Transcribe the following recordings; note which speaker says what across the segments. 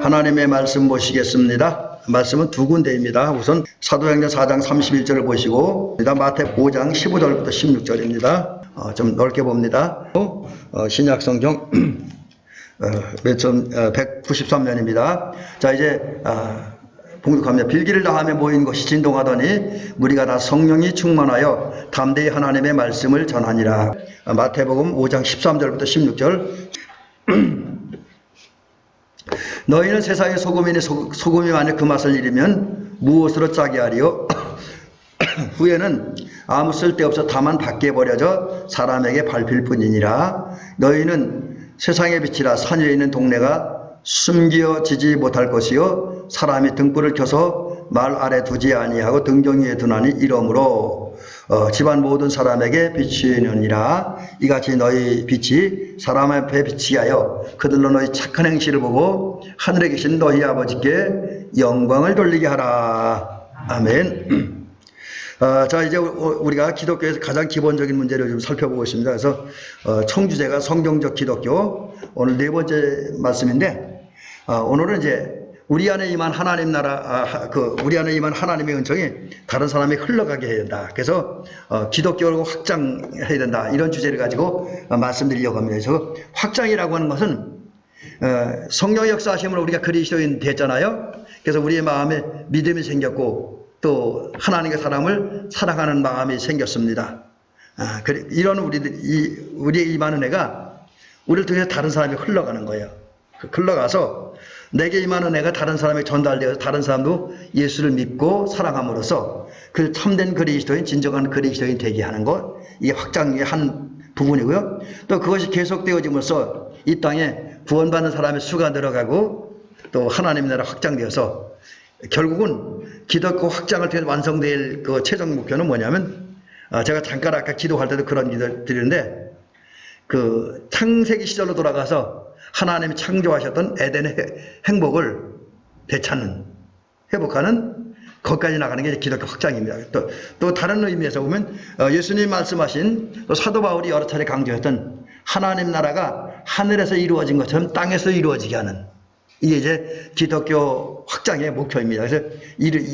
Speaker 1: 하나님의 말씀 보시겠습니다. 말씀은 두 군데입니다. 우선 사도행전 4장 31절을 보시고 마태 5장 15절부터 16절입니다. 좀 넓게 봅니다. 신약성경 193면입니다. 자, 이제 봉독합니다. 빌기를 다하며 모인 것이 진동하더니 무리가 다 성령이 충만하여 담대히 하나님의 말씀을 전하니라. 마태복음 5장 13절부터 16절. 너희는 세상의 소금이니 소금이 만일 그 맛을 잃으면 무엇으로 짜게 하리요? 후에는 아무 쓸데없어 다만 밖에 버려져 사람에게 밟힐 뿐이니라. 너희는 세상의 빛이라. 산 위에 있는 동네가 숨겨지지 못할 것이요 사람이 등불을 켜서 말 아래 두지 아니하고 등경 위에 두나니 이러므로 집안 모든 사람에게 비추느니라. 이같이 너희 빛이 사람 앞에 비치게 하여 그들로 너희 착한 행실을 보고 하늘에 계신 너희 아버지께 영광을 돌리게 하라. 아멘. 자, 이제 우리가 기독교에서 가장 기본적인 문제를 좀 살펴보고 있습니다. 그래서 총주제가 성경적 기독교, 오늘 네 번째 말씀인데, 오늘은 이제 우리 안에 임한 하나님 나라, 우리 안에 임한 하나님의 은총이 다른 사람이 흘러가게 해야 된다. 그래서 기독교를 확장해야 된다. 이런 주제를 가지고 말씀드리려고 합니다. 그래서 확장이라고 하는 것은 성령의 역사하심으로 우리가 그리스도인 됐잖아요. 그래서 우리의 마음에 믿음이 생겼고 또 하나님의 사람을 사랑하는 마음이 생겼습니다. 이런 우리의 임하는 애가 우리를 통해서 다른 사람이 흘러가는 거예요. 흘러가서 내게 임하는 애가 다른 사람에게 전달되어서 다른 사람도 예수를 믿고 사랑함으로써 그 참된 그리스도인, 진정한 그리스도인 되게 하는 것, 이게 확장의 한 부분이고요. 또 그것이 계속되어짐으로써 이 땅에 구원받는 사람의 수가 늘어가고 또 하나님의 나라 확장되어서 결국은 기독교 확장을 통해 완성될 그 최종 목표는 뭐냐면, 제가 잠깐 아까 기도할 때도 그런 기도를 드리는데, 그 창세기 시절로 돌아가서 하나님이 창조하셨던 에덴의 행복을 되찾는, 회복하는, 거기까지 나가는 게 기독교 확장입니다. 또 다른 의미에서 보면 예수님 말씀하신, 또 사도 바울이 여러 차례 강조했던 하나님 나라가 하늘에서 이루어진 것처럼 땅에서 이루어지게 하는, 이게 이제 기독교 확장의 목표입니다. 그래서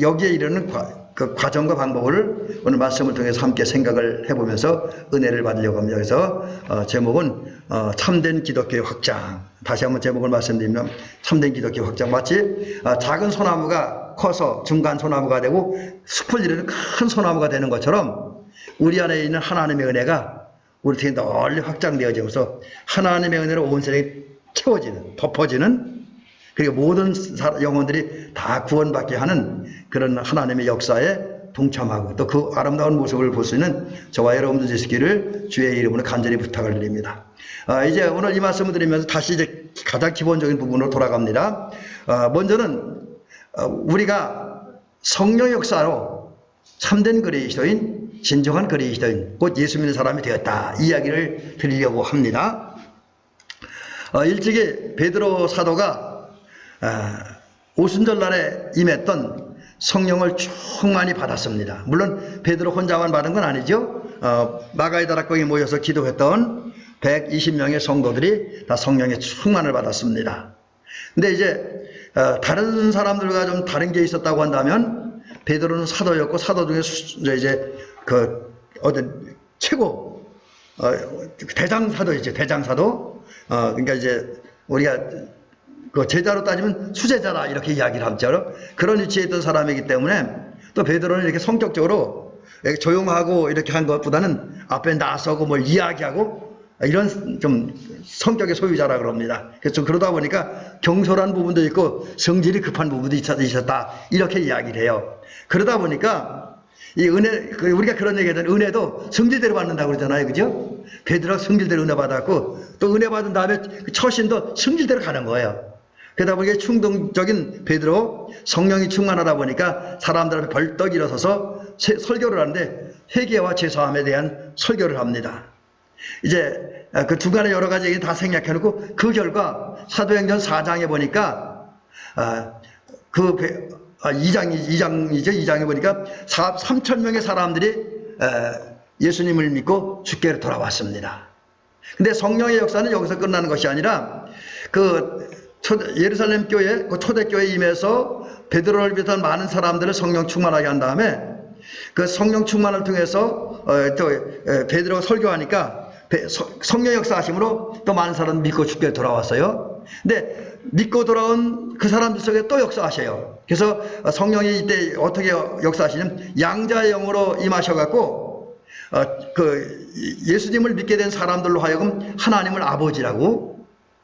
Speaker 1: 여기에 이르는 그 과정과 방법을 오늘 말씀을 통해서 함께 생각을 해보면서 은혜를 받으려고 합니다. 그래서 제목은 참된 기독교의 확장. 다시 한번 제목을 말씀드리면 참된 기독교의 확장. 마치 작은 소나무가 커서 중간 소나무가 되고 숲을 이루는 큰 소나무가 되는 것처럼 우리 안에 있는 하나님의 은혜가 우리 통해 널리 확장되어지면서 하나님의 은혜로 온 세상이 채워지는, 덮어지는, 그리고 모든 영혼들이 다 구원받게 하는 그런 하나님의 역사에 동참하고 또 그 아름다운 모습을 볼 수 있는 저와 여러분들 되시기를 주의 이름으로 간절히 부탁을 드립니다. 이제 오늘 이 말씀을 드리면서 다시 이제 가장 기본적인 부분으로 돌아갑니다. 먼저는 우리가 성령 역사로 참된 그리스도인, 진정한 그리스도인, 곧 예수 믿는 사람이 되었다. 이 이야기를 드리려고 합니다. 일찍이 베드로 사도가 오순절날에 임했던 성령을 충만히 받았습니다. 물론 베드로 혼자만 받은 건 아니죠. 마가의 다락방에 모여서 기도했던 120명의 성도들이 다 성령의 충만을 받았습니다. 근데 이제 다른 사람들과 좀 다른 게 있었다고 한다면 베드로는 사도였고 사도 중에 이제 그 어떤 최고 대장사도이죠. 대장사도. 그러니까 이제 우리가 그 제자로 따지면 수제자다 이렇게 이야기를 하죠. 그런 위치에 있던 사람이기 때문에 또 베드로는 이렇게 성격적으로 조용하고 이렇게 한 것보다는 앞에 나서고 뭘 이야기하고 이런 좀 성격의 소유자라 그럽니다. 그래서 좀 그러다 보니까 경솔한 부분도 있고 성질이 급한 부분도 있었다 이렇게 이야기를 해요. 그러다 보니까 이 은혜, 우리가 그런 얘기하던 은혜도 성질대로 받는다고 그러잖아요. 그죠? 베드로가 성질대로 은혜 받았고 또 은혜 받은 다음에 처신도 성질대로 가는 거예요. 그러다 보니까 충동적인 베드로, 성령이 충만하다 보니까 사람들 앞에 벌떡 일어서서 설교를 하는데 회개와 죄사함에 대한 설교를 합니다. 이제 그 중간에 여러 가지 얘기 다 생략해 놓고 그 결과 사도행전 4장에 보니까 2장에 보니까 3,000명의 사람들이 예수님을 믿고 주께로 돌아왔습니다. 근데 성령의 역사는 여기서 끝나는 것이 아니라 그 예루살렘 교회, 그 초대교회에 임해서 베드로를 비롯한 많은 사람들을 성령 충만하게 한 다음에 그 성령 충만을 통해서 또 베드로가 설교하니까 성령 역사하심으로 또 많은 사람 믿고 주께 돌아왔어요. 근데 믿고 돌아온 그 사람들 속에 또 역사하셔요. 그래서 성령이 이때 어떻게 역사하시냐면 양자의 영으로 임하셔갖고 그 예수님을 믿게 된 사람들로 하여금 하나님을 아버지라고,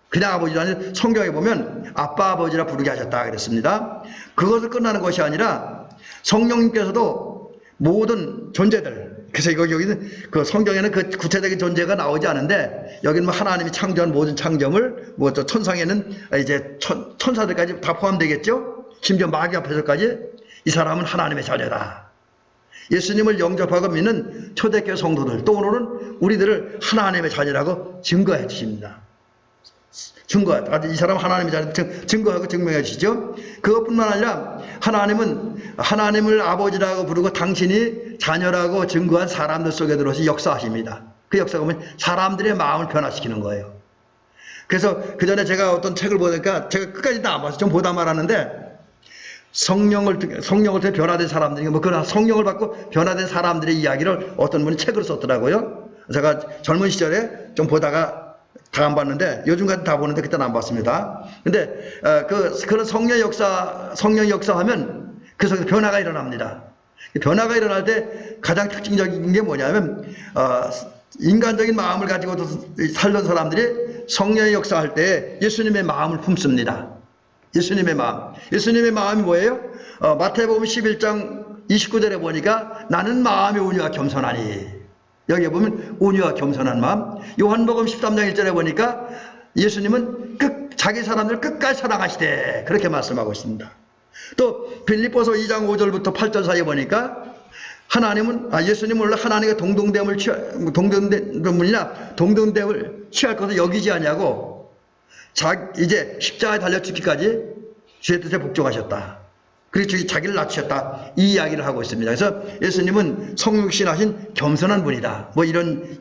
Speaker 1: 그냥 아버지도 아니라 성경에 보면 아빠 아버지라 부르게 하셨다 그랬습니다. 그것을 끝나는 것이 아니라 성령님께서도 모든 존재들, 그래서 여기는 그 성경에는 그 구체적인 존재가 나오지 않은데 여기는 뭐 하나님이 창조한 모든 창조물, 뭐 또 천상에는 이제 천사들까지 다 포함되겠죠. 심지어 마귀 앞에서까지 이 사람은 하나님의 자녀다. 예수님을 영접하고 믿는 초대교회 성도들, 또 오늘은 우리들을 하나님의 자녀라고 증거해 주십니다. 이 사람 하나님의 자녀 증거하고 증명해 주시죠. 그것뿐만 아니라 하나님은 하나님을 아버지라고 부르고 당신이 자녀라고 증거한 사람들 속에 들어서 역사하십니다. 그 역사가 보면 사람들의 마음을 변화시키는 거예요. 그래서 그 전에 제가 어떤 책을 보니까 제가 끝까지 다 안 봐서 좀 보다 말았는데 성령을 통해 변화된 사람들이 뭐 그런 성령을 받고 변화된 사람들의 이야기를 어떤 분이 책으로 썼더라고요. 제가 젊은 시절에 좀 보다가 다 안 봤는데 요즘까지 다 보는데 그때는 안 봤습니다. 근데 그런 성령 역사하면 그 속에서 변화가 일어납니다. 변화가 일어날 때 가장 특징적인 게 뭐냐면 인간적인 마음을 가지고 살던 사람들이 성령의 역사할 때 예수님의 마음을 품습니다. 예수님의 마음이 뭐예요? 마태복음 11장 29절에 보니까 나는 마음이 온유와 겸손하니, 여기에 보면 온유와 겸손한 마음. 요한복음 13장 1절에 보니까 예수님은 자기 사람들을 끝까지 사랑하시되 그렇게 말씀하고 있습니다. 또 빌립보서 2장 5절부터 8절 사이에 보니까 예수님은 원래 하나님과 동등됨을 취할 것을 여기지 아니하고 이제 십자가에 달려 죽기까지 주의 뜻에 복종하셨다. 그리고 자기를 낮추셨다. 이 이야기를 하고 있습니다. 그래서 예수님은 성육신하신 겸손한 분이다. 뭐 이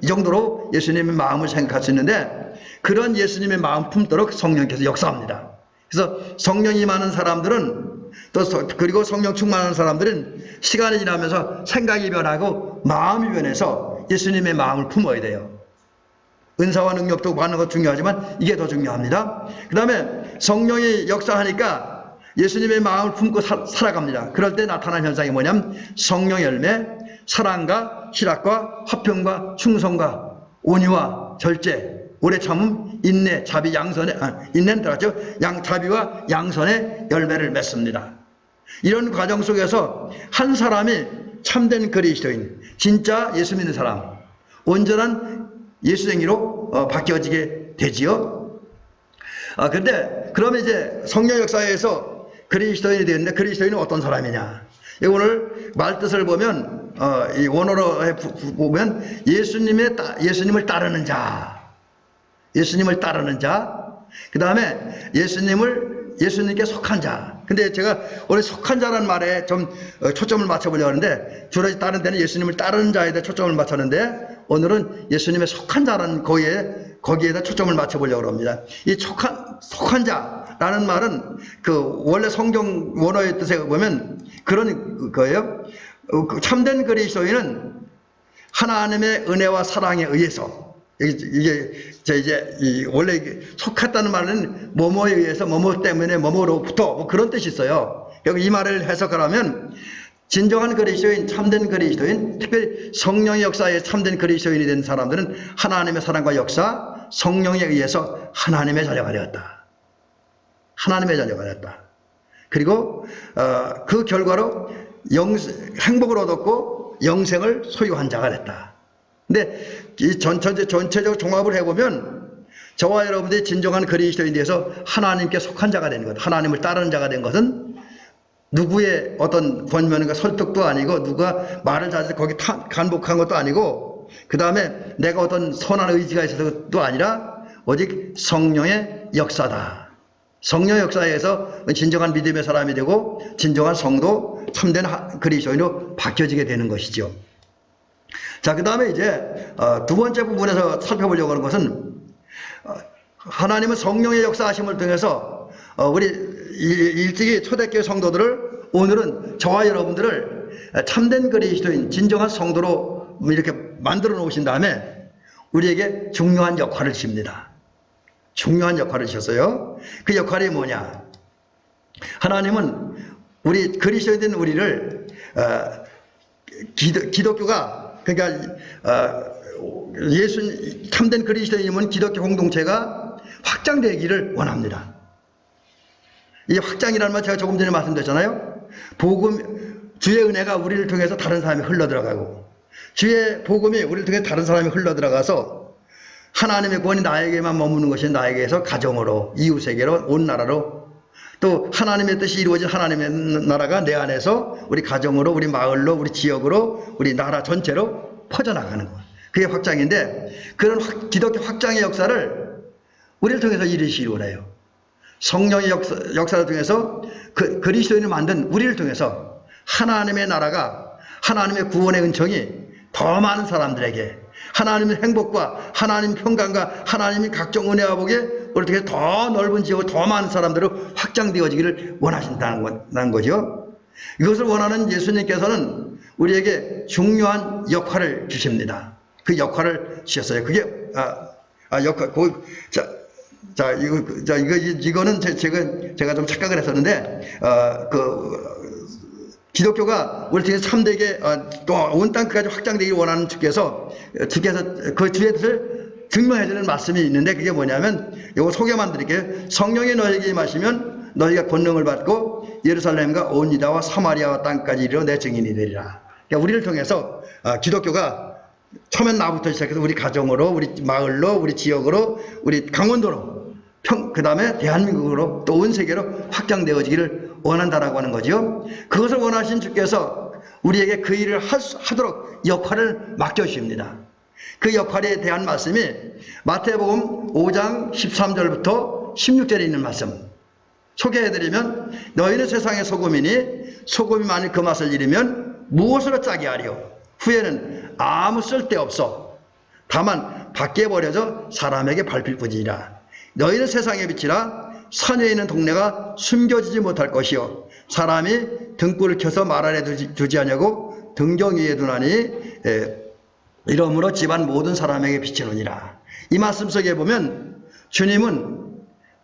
Speaker 1: 정도로 예수님의 마음을 생각할 수 있는데 그런 예수님의 마음 품도록 성령께서 역사합니다. 그래서 성령이 임하는 사람들은 그리고 성령 충만하는 사람들은 시간이 지나면서 생각이 변하고 마음이 변해서 예수님의 마음을 품어야 돼요. 은사와 능력도 받는 것 중요하지만 이게 더 중요합니다. 그 다음에 성령이 역사하니까 예수님의 마음을 품고 살아갑니다. 그럴 때 나타나는 현상이 뭐냐면 성령 열매, 사랑과 희락과 화평과 충성과 온유와 절제, 오래 참음, 인내, 자비, 양선의 인내는 들어갔죠. 자비와 양선의 열매를 맺습니다. 이런 과정 속에서 한 사람이 참된 그리스도인, 진짜 예수 믿는 사람, 온전한 예수쟁이로 바뀌어지게 되지요. 그런데 그러면 이제 성령 역사에서 그리스도인이 되었는데 그리스도인은 어떤 사람이냐? 오늘 말뜻을 보면 이 원어로 보면 예수님을 따르는 자, 그 다음에 예수님께 속한 자. 근데 제가 오늘 속한 자라는 말에 좀 초점을 맞춰보려고 하는데 주로 다른 데는 예수님을 따르는 자에 대해 초점을 맞췄는데 오늘은 예수님의 속한 자라는 거기에다 초점을 맞춰보려고 합니다. 이 속한 자라는 말은 원래 성경 원어의 뜻에 보면 그런 거예요. 참된 그리스도인은 하나님의 은혜와 사랑에 의해서, 원래 속했다는 말은 뭐뭐에 의해서, 뭐뭐 때문에, 뭐뭐로부터, 뭐 그런 뜻이 있어요. 여기 이 말을 해석하라면, 진정한 그리스도인, 참된 그리스도인, 특별히 성령의 역사에 참된 그리스도인이 된 사람들은 하나님의 사랑과 역사, 성령에 의해서 하나님의 자녀가 되었다. 그리고 그 결과로 행복을 얻었고 영생을 소유한 자가 됐다. 근데 이 전체적 종합을 해보면 저와 여러분들이 진정한 그리스도인에 대해서 하나님께 속한 자가 된 것, 하나님을 따르는 자가 된 것은 누구의 어떤 권면과 설득도 아니고 누가 말을 잘해서 거기 간복한 것도 아니고 그 다음에 내가 어떤 선한 의지가 있어서도 아니라 오직 성령의 역사다. 성령 역사에서 진정한 믿음의 사람이 되고 진정한 성도, 참된 그리스도인으로 바뀌어지게 되는 것이죠. 자, 그 다음에 이제 두 번째 부분에서 살펴보려고 하는 것은 하나님은 성령의 역사하심을 통해서 우리 일찍이 초대교회 성도들을 오늘은 저와 여러분들을 참된 그리스도인 진정한 성도로 이렇게 만들어 놓으신 다음에 우리에게 중요한 역할을 주십니다. 중요한 역할을 주셨어요. 그 역할이 뭐냐? 하나님은 우리 그리스도인 우리를 기독교가 그러니까 예수 참된 그리스도인이면 기독교 공동체가 확장되기를 원합니다. 이 확장이라는 말 제가 조금 전에 말씀드렸잖아요. 복음 주의 은혜가 우리를 통해서 다른 사람이 흘러들어가고 주의 복음이 우리를 통해 다른 사람이 흘러들어가서 하나님의 구원이 나에게만 머무는 것이 나에게서 가정으로 이웃에게로 온 나라로 또 하나님의 뜻이 이루어진 하나님의 나라가 내 안에서 우리 가정으로 우리 마을로 우리 지역으로 우리 나라 전체로 퍼져나가는 것. 그게 확장인데 그런 기독교 확장의 역사를 우리를 통해서 이루시기 원해요. 성령의 역사를 통해서 그리스도인을 만든 우리를 통해서 하나님의 나라가 하나님의 구원의 은총이 더 많은 사람들에게 하나님의 행복과 하나님의 평강과 하나님의 각종 은혜와 복에 우리를 통해 더 넓은 지역으로 더 많은 사람들로 확장되어지기를 원하신다는 거죠. 이것을 원하는 예수님께서는 우리에게 중요한 역할을 주십니다. 그 역할을 주셨어요. 그게 역할. 이거는 제가 좀 착각을 했었는데 기독교가 우리 통해 참되게 또 온 땅까지 확장되기 원하는 주께서 그 주의 뜻을 증명해주는 말씀이 있는데 그게 뭐냐면 이거 소개만 드릴게요. 성령이 너에게 임하시면 너희가 권능을 받고 예루살렘과 온 유다와 사마리아와 땅까지 이르러 내 증인이 되리라. 그러니까 우리를 통해서 기독교가 처음엔 나부터 시작해서 우리 가정으로 우리 마을로 우리 지역으로 우리 강원도로 그 다음에 대한민국으로 또 온 세계로 확장되어지기를 원한다라고 하는 거죠. 그것을 원하신 주께서 우리에게 그 일을 하도록 역할을 맡겨주십니다. 그 역할에 대한 말씀이 마태복음 5장 13절부터 16절에 있는 말씀 소개해드리면 너희는 세상의 소금이니 소금이 만일 그 맛을 잃으면 무엇으로 짜게 하리요 후에는 아무 쓸데없어 다만 밖에 버려져 사람에게 밟힐 뿐이니라. 너희는 세상의 빛이라 산에 있는 동네가 숨겨지지 못할 것이요 사람이 등불을 켜서 말 아래 두지 않냐고 등경 위에 두나니 이러므로 집안 모든 사람에게 비치느니라. 이 말씀 속에 보면 주님은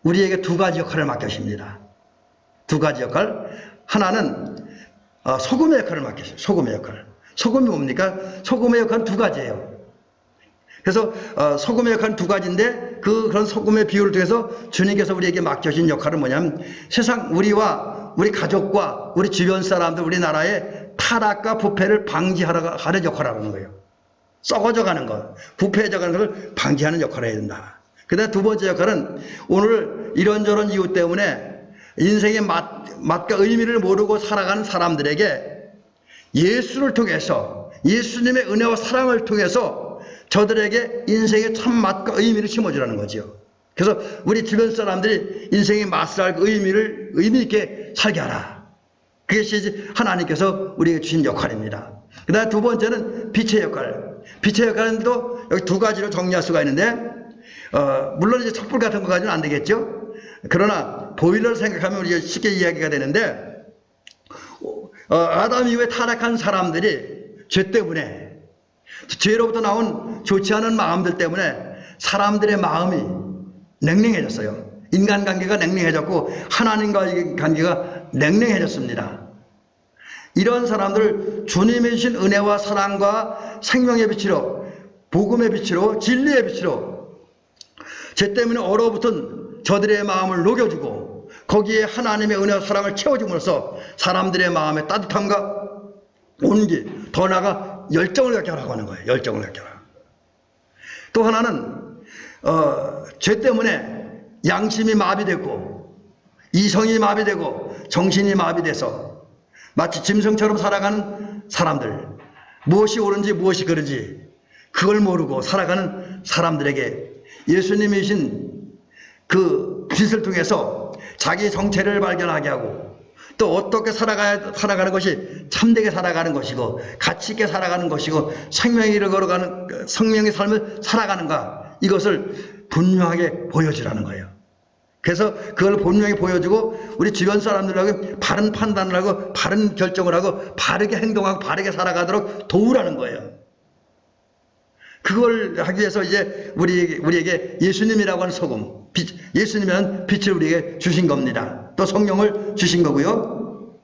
Speaker 1: 우리에게 두 가지 역할을 맡기십니다. 두 가지 역할. 하나는 소금의 역할을 맡기십니다. 소금의 역할. 소금이 뭡니까? 소금의 역할은 두 가지예요. 그래서 소금의 역할은 두 가지인데 그런 소금의 비유를 통해서 주님께서 우리에게 맡겨진 역할은 뭐냐면 세상 우리와 우리 가족과 우리 주변 사람들 우리나라의 타락과 부패를 방지하는 역할을 하는 거예요. 썩어져 가는 것, 부패해져 가는 것을 방지하는 역할을 해야 된다. 그 다음에 두 번째 역할은 오늘 이런저런 이유 때문에 인생의 맛과 의미를 모르고 살아가는 사람들에게 예수를 통해서 예수님의 은혜와 사랑을 통해서 저들에게 인생의 참 맛과 의미를 심어주라는 거죠. 그래서 우리 주변 사람들이 인생의 맛을 알고 의미 있게 살게 하라. 그것이 하나님께서 우리에게 주신 역할입니다. 그 다음에 두 번째는 빛의 역할. 빛의 역할은 또 여기 두 가지로 정리할 수가 있는데 물론 이제 촛불 같은 거 가지고는 안 되겠죠. 그러나 보일러를 생각하면 우리가 쉽게 이야기가 되는데 아담 이후에 타락한 사람들이 죄 때문에 죄로부터 나온 좋지 않은 마음들 때문에 사람들의 마음이 냉랭해졌어요. 인간관계가 냉랭해졌고 하나님과의 관계가 냉랭해졌습니다. 이런 사람들을 주님의 주신 은혜와 사랑과 생명의 빛으로 복음의 빛으로 진리의 빛으로 죄 때문에 얼어붙은 저들의 마음을 녹여주고 거기에 하나님의 은혜와 사랑을 채워줌으로써 사람들의 마음에 따뜻함과 온기 더 나아가 열정을 갖게 하라고 하는 거예요. 열정을 갖게 하라. 또 하나는 죄 때문에 양심이 마비되고 이성이 마비되고 정신이 마비돼서 마치 짐승처럼 살아가는 사람들, 무엇이 옳은지 무엇이 그른지 그걸 모르고 살아가는 사람들에게 예수님이신 그 빛을 통해서 자기 정체를 발견하게 하고 또 어떻게 살아가는 것이 참되게 살아가는 것이고 가치 있게 살아가는 것이고 생명의 길을 걸어가는 성령의 삶을 살아가는가 이것을 분명하게 보여주라는 거예요. 그래서 그걸 분명히 보여주고 우리 주변 사람들하고 바른 판단을 하고 바른 결정을 하고 바르게 행동하고 바르게 살아가도록 도우라는 거예요. 그걸 하기 위해서 이제 우리에게 예수님이라고 하는 소금, 예수님은 빛을 우리에게 주신 겁니다. 또 성령을 주신 거고요.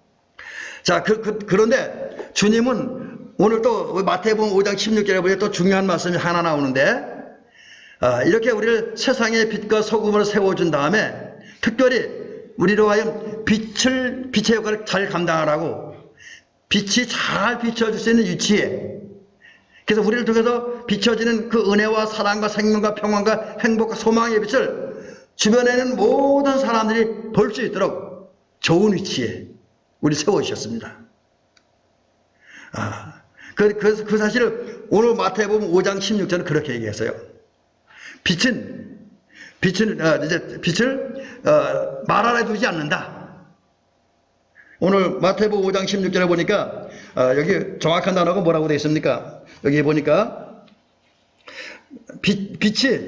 Speaker 1: 자, 그런데 주님은 오늘 또 마태복음 5장 16절에 보니 또 중요한 말씀이 하나 나오는데, 이렇게 우리를 세상의 빛과 소금으로 세워준 다음에 특별히 우리로 하여금 빛의 역할을 잘 감당하라고, 빛이 잘 비춰줄 수 있는 위치에, 그래서 우리를 통해서 비춰지는 그 은혜와 사랑과 생명과 평안과 행복과 소망의 빛을 주변에 있는 모든 사람들이 볼 수 있도록 좋은 위치에 우리 세워주셨습니다. 그 사실을 오늘 마태복음 5장 16절은 그렇게 얘기했어요. 빛을 말 안에 두지 않는다. 오늘 마태복음 5장 16절에 보니까 여기 정확한 단어가 뭐라고 되어 있습니까? 여기 보니까 빛이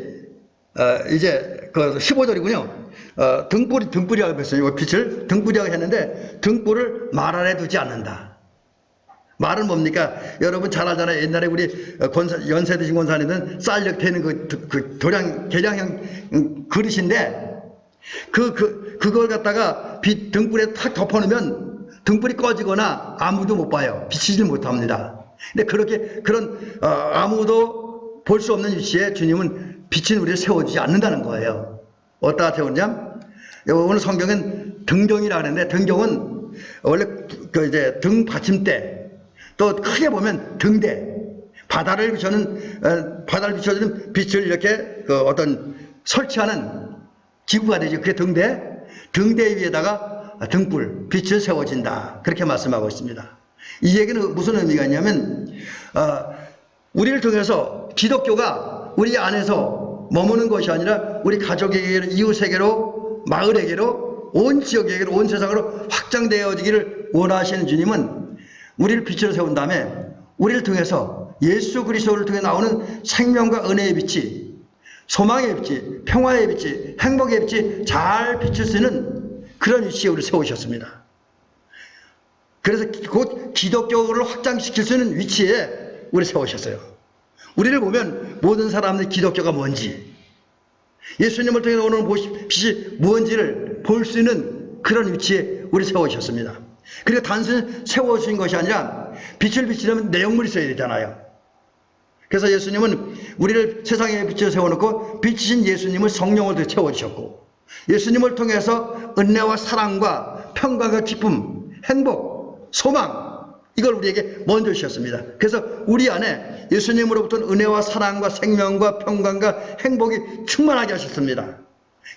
Speaker 1: 이제 그 15절이군요. 등불이라고 했어요. 빛을 등불이라고 했는데 등불을 말 안에 두지 않는다. 말은 뭡니까? 여러분 잘 알잖아요. 옛날에 우리 연세 드신 권사님은 쌀력 되는 그 계량형 그릇인데 그걸 갖다가 등불에 탁 덮어놓으면 등불이 꺼지거나 아무도 못 봐요. 비치질 못합니다. 근데 그런 아무도 볼 수 없는 위치에 주님은 빛은 우리를 세워주지 않는다는 거예요. 어디다 세우냐? 오늘 성경은 등경이라 하는데, 등경은 원래 이제 등 받침대, 또 크게 보면 등대, 바다를 비춰주는 빛을 이렇게 어떤 설치하는 기구가 되죠. 그게 등대 위에다가 등불, 빛을 세워진다. 그렇게 말씀하고 있습니다. 이 얘기는 무슨 의미가 있냐면, 우리를 통해서 기독교가 우리 안에서 머무는 것이 아니라 우리 가족에게로, 이웃에게로, 마을에게로, 온 지역에게로, 온 세상으로 확장되어지기를 원하시는 주님은 우리를 빛으로 세운 다음에 우리를 통해서 예수 그리스도를 통해 나오는 생명과 은혜의 빛이, 소망의 빛이, 평화의 빛이, 행복의 빛이 잘 비칠 수 있는 그런 위치에 우리를 세우셨습니다. 그래서 곧 기독교를 확장시킬 수 있는 위치에 우리 세우셨어요. 우리를 보면 모든 사람들이 기독교가 뭔지, 예수님을 통해 오는 빛이 뭔지를 볼 수 있는 그런 위치에 우리 세우셨습니다. 그리고 단순히 세워주신 것이 아니라 빛을 비치려면 내용물이 있어야 되잖아요. 그래서 예수님은 우리를 세상에 빛을 세워놓고 빛이신 예수님을 성령으로 채워주셨고, 예수님을 통해서 은혜와 사랑과 평강과 기쁨, 행복, 소망, 이걸 우리에게 먼저 주셨습니다. 그래서 우리 안에 예수님으로부터 은혜와 사랑과 생명과 평강과 행복이 충만하게 하셨습니다.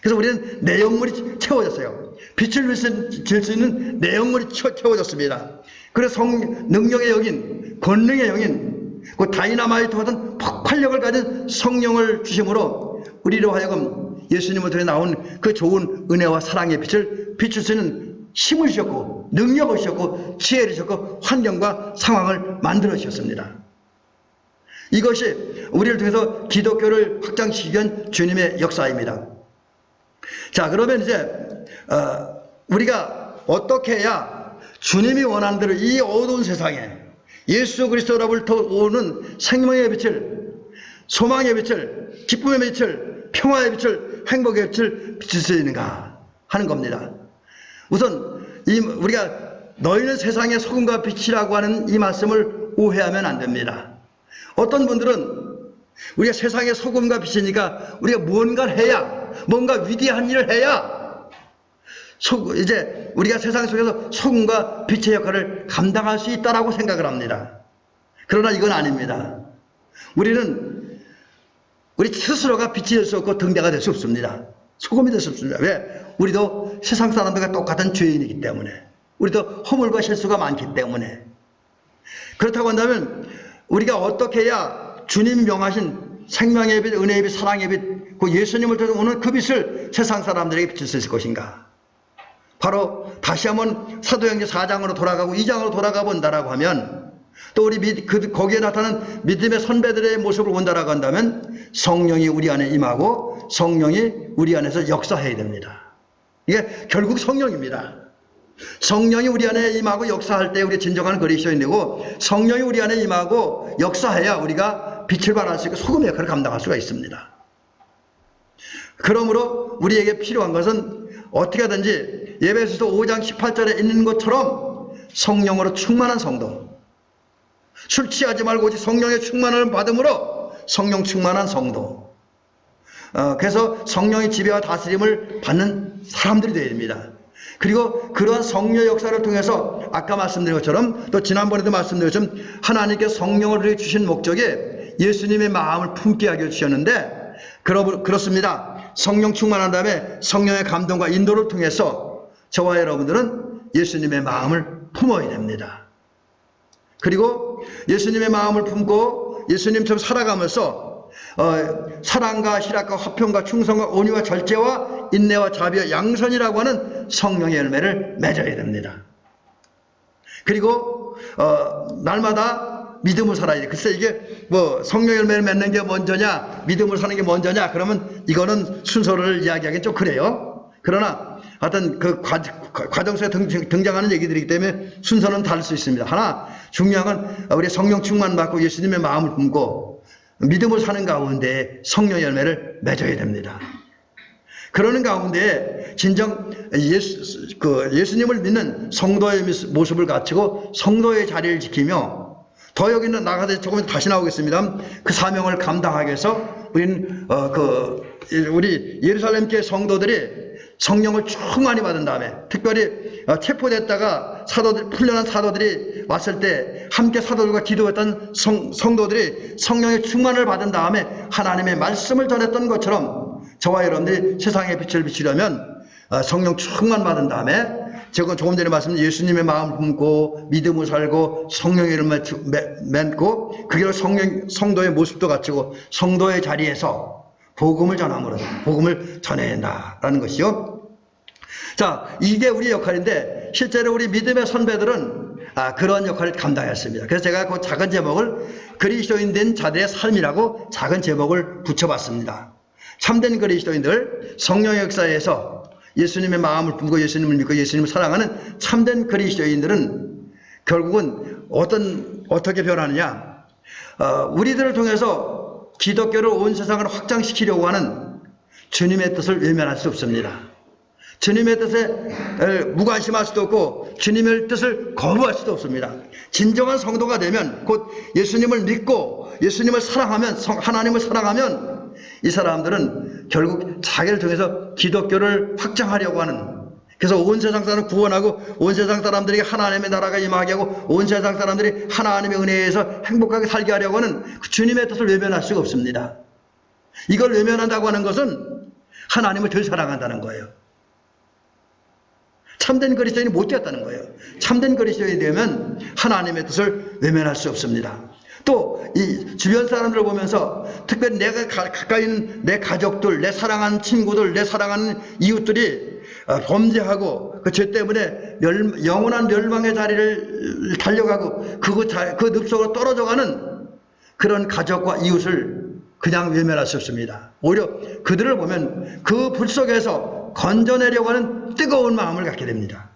Speaker 1: 그래서 우리는 내용물이 채워졌어요. 빛을 비칠 수 있는 내용물이 채워졌습니다. 그래서 능력의 영인, 권능의 영인, 그 다이나마이트 같은 폭발력을 가진 성령을 주심으로 우리로 하여금 예수님을 통해 나온 그 좋은 은혜와 사랑의 빛을 비출 수 있는 힘을 주셨고, 능력을 주셨고, 지혜를 주셨고, 환경과 상황을 만들어 주셨습니다. 이것이 우리를 통해서 기독교를 확장시키기 위한 주님의 역사입니다. 자, 그러면 이제 우리가 어떻게 해야 주님이 원하는 대로 이 어두운 세상에 예수 그리스도로부터 오는 생명의 빛을, 소망의 빛을, 기쁨의 빛을, 평화의 빛을, 행복의 빛을 비칠 수 있는가 하는 겁니다. 우선 우리가 너희는 세상의 소금과 빛이라고 하는 이 말씀을 오해하면 안 됩니다. 어떤 분들은 우리가 세상의 소금과 빛이니까 우리가 뭔가를 해야, 뭔가 위대한 일을 해야 이제 우리가 세상 속에서 소금과 빛의 역할을 감당할 수 있다라고 생각을 합니다. 그러나 이건 아닙니다. 우리는 우리 스스로가 빛이 될 수 없고 등대가 될 수 없습니다. 소금이 될 수 없습니다. 왜? 우리도 세상 사람들과 똑같은 죄인이기 때문에, 우리도 허물과 실수가 많기 때문에. 그렇다고 한다면 우리가 어떻게 해야 주님 명하신 생명의 빛, 은혜의 빛, 사랑의 빛, 그 예수님을 통해서 오는 그 빛을 세상 사람들에게 비칠 수 있을 것인가? 바로 다시 한번 사도행전 4장으로 돌아가고 2장으로 돌아가 본다라고 하면, 또 우리 거기에 나타난 믿음의 선배들의 모습을 본다라고 한다면 성령이 우리 안에 임하고 성령이 우리 안에서 역사해야 됩니다. 이게 결국 성령입니다. 성령이 우리 안에 임하고 역사할 때 우리 진정한 그리스도인이고, 성령이 우리 안에 임하고 역사해야 우리가 빛을 발할 수 있고 소금의 역할을 감당할 수가 있습니다. 그러므로 우리에게 필요한 것은 어떻게든지 에베소서 5장 18절에 있는 것처럼 성령으로 충만한 성도, 술 취하지 말고 오직 성령의 충만을 받음으로 성령 충만한 성도, 그래서 성령의 지배와 다스림을 받는 사람들이 되어야 됩니다. 그리고 그러한 성령 역사를 통해서 아까 말씀드린 것처럼, 또 지난번에도 말씀드린 것처럼, 하나님께서 성령을 우리에게 주신 목적이 예수님의 마음을 품게 하게 주셨는데, 그렇습니다. 성령 충만한 다음에 성령의 감동과 인도를 통해서 저와 여러분들은 예수님의 마음을 품어야 됩니다. 그리고 예수님의 마음을 품고 예수님처럼 살아가면서 사랑과 희락과 화평과 충성과 온유와 절제와 인내와 자비와 양선이라고 하는 성령의 열매를 맺어야 됩니다. 그리고 날마다 믿음을 살아야 돼. 글쎄 이게 뭐 성령 열매를 맺는 게 먼저냐, 믿음을 사는 게 먼저냐, 그러면 이거는 순서를 이야기하기는 좀 그래요. 그러나 하여튼 그 과정 속에 등장하는 얘기들이기 때문에 순서는 다를 수 있습니다. 하나 중요한 건 우리 성령 충만 받고 예수님의 마음을 품고 믿음을 사는 가운데 성령 열매를 맺어야 됩니다. 그러는 가운데 진정 예수님을 믿는 성도의 모습을 갖추고 성도의 자리를 지키며, 더 여기는 나가서 조금 다시 나오겠습니다. 그 사명을 감당하기 위해서 우리는 우리 예루살렘 교회 성도들이 성령을 충만히 받은 다음에, 특별히 체포됐다가 훈련한 사도들이 왔을 때 함께 사도들과 기도했던 성도들이 성령의 충만을 받은 다음에 하나님의 말씀을 전했던 것처럼, 저와 여러분들이 세상의 빛을 비추려면 성령 충만 받은 다음에, 제가 조금 전에 말씀드린 예수님의 마음을 품고 믿음을 살고 성령의 이름을 맺고, 그게 성도의 모습도 갖추고 성도의 자리에서 복음을 전함으로 복음을 전해야 한다라는 것이요. 자, 이게 우리의 역할인데 실제로 우리 믿음의 선배들은 그런 역할을 감당했습니다. 그래서 제가 그 작은 제목을 그리스도인 된 자들의 삶이라고 작은 제목을 붙여봤습니다. 참된 그리스도인들, 성령의 역사에서 예수님의 마음을 품고 예수님을 믿고 예수님을 사랑하는 참된 그리스도인들은 결국은 어떻게 변하느냐, 우리들을 통해서 기독교를 온 세상을 확장시키려고 하는 주님의 뜻을 외면할 수 없습니다. 주님의 뜻에 무관심할 수도 없고 주님의 뜻을 거부할 수도 없습니다. 진정한 성도가 되면, 곧 예수님을 믿고 예수님을 사랑하면, 하나님을 사랑하면 이 사람들은 결국 자기를 통해서 기독교를 확장하려고 하는, 그래서 온 세상 사람을 구원하고 온 세상 사람들에게 하나님의 나라가 임하게 하고 온 세상 사람들이 하나님의 은혜에서 행복하게 살게 하려고 하는 그 주님의 뜻을 외면할 수가 없습니다. 이걸 외면한다고 하는 것은 하나님을 덜 사랑한다는 거예요. 참된 그리스도인이 못 되었다는 거예요. 참된 그리스도인이 되면 하나님의 뜻을 외면할 수 없습니다. 또 이 주변 사람들을 보면서, 특별히 내가 가까이 있는 내 가족들, 내 사랑하는 친구들, 내 사랑하는 이웃들이 범죄하고 그 죄 때문에 영원한 멸망의 자리를 달려가고 그 늪속으로 떨어져가는 그런 가족과 이웃을 그냥 외면할 수 없습니다. 오히려 그들을 보면 그 불 속에서 건져내려고 하는 뜨거운 마음을 갖게 됩니다.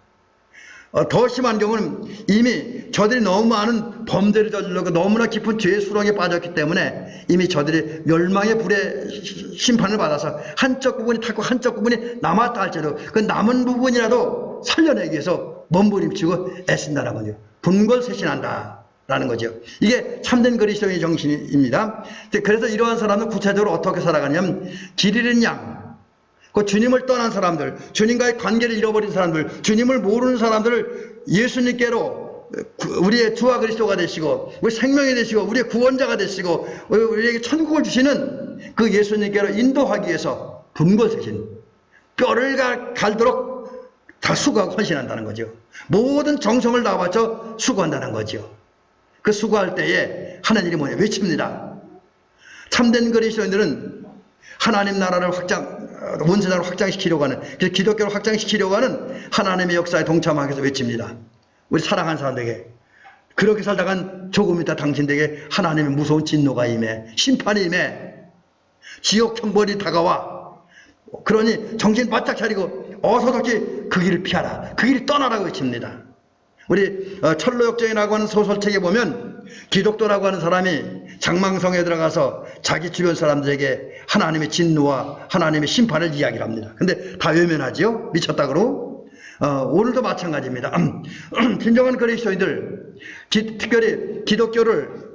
Speaker 1: 더 심한 경우는 이미 저들이 너무 많은 범죄를 저질렀고 너무나 깊은 죄의 수렁에 빠졌기 때문에 이미 저들이 멸망의 불의 심판을 받아서 한쪽 부분이 탔고 한쪽 부분이 남았다 할지라도 그 남은 부분이라도 살려내기 위해서 몸부림치고 애쓴다는 거죠. 분골쇄신한다 라는 거죠. 이게 참된 그리스도인의 정신입니다. 그래서 이러한 사람은 구체적으로 어떻게 살아가냐면, 길 잃은 양, 그 주님을 떠난 사람들, 주님과의 관계를 잃어버린 사람들, 주님을 모르는 사람들을 예수님께로 우리의 주와 그리스도가 되시고 우리 생명이 되시고 우리의 구원자가 되시고 우리에게 천국을 주시는 그 예수님께로 인도하기 위해서 분골쇄신, 뼈를 갈도록 다 수고하고 헌신한다는 거죠. 모든 정성을 다 바쳐 수고한다는 거죠. 그 수고할 때에 하는 일이 뭐냐, 외칩니다. 참된 그리스도인들은 하나님 나라를 온 세상을 확장시키려고 하는, 그래서 기독교를 확장시키려고 하는 하나님의 역사에 동참하기 위해서 외칩니다. 우리 사랑하는 사람들에게, 그렇게 살다간 조금 있다 당신들에게 하나님의 무서운 진노가 임해, 심판이 임해, 지옥 형벌이 다가와 그러니 정신 바짝 차리고 어서독히 그 길을 피하라. 그 길을 떠나라고 외칩니다. 우리 철로역정이라고 하는 소설책에 보면 기독도라고 하는 사람이 장망성에 들어가서 자기 주변 사람들에게 하나님의 진노와 하나님의 심판을 이야기를 합니다. 근데 다 외면하지요. 미쳤다고. 오늘도 마찬가지입니다. 진정한 그리스도인들, 특별히 기독교를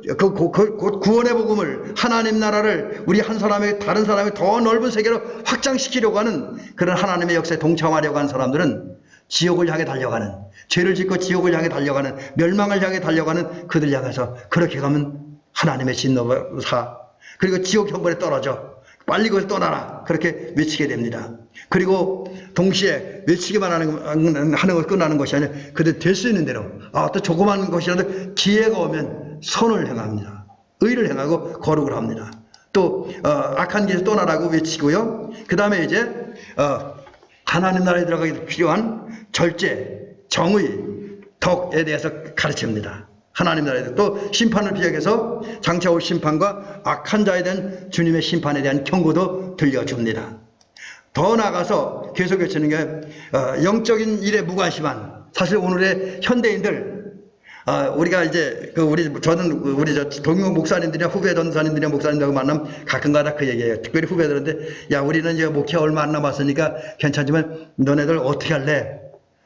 Speaker 1: 구원의 복음을, 하나님 나라를 우리 한 사람에게 다른 사람에게 더 넓은 세계로 확장시키려고 하는 그런 하나님의 역사에 동참하려고 하는 사람들은 지옥을 향해 달려가는, 죄를 짓고 지옥을 향해 달려가는, 멸망을 향해 달려가는 그들 향해서 그렇게 가면 하나님의 진노사, 그리고 지옥 형벌에 떨어져 빨리 그걸 떠나라, 그렇게 외치게 됩니다. 그리고 동시에 외치기만 하는 것 끝나는 것이 아니라 그들 될 수 있는 대로, 또 조그만 것이라도 기회가 오면 선을 행합니다. 의를 행하고 거룩을 합니다. 또 악한 길에서 떠나라고 외치고요. 그 다음에 이제 하나님 나라에 들어가기 필요한 절제, 정의, 덕에 대해서 가르칩니다. 하나님 나라에 또 심판을 피해서 장차 올 심판과 악한 자에 대한 주님의 심판에 대한 경고도 들려줍니다. 더 나아가서 계속 외치는 게 영적인 일에 무관심한, 사실 오늘의 현대인들, 우리가 이제 저는 우리 동영 목사님들이나 후배 전사님들이나 목사님들하고 만나면 가끔가다 그 얘기해요. 특별히 후배들한테, 야, 우리는 이제 목회 얼마 안 남았으니까 괜찮지만 너네들 어떻게 할래?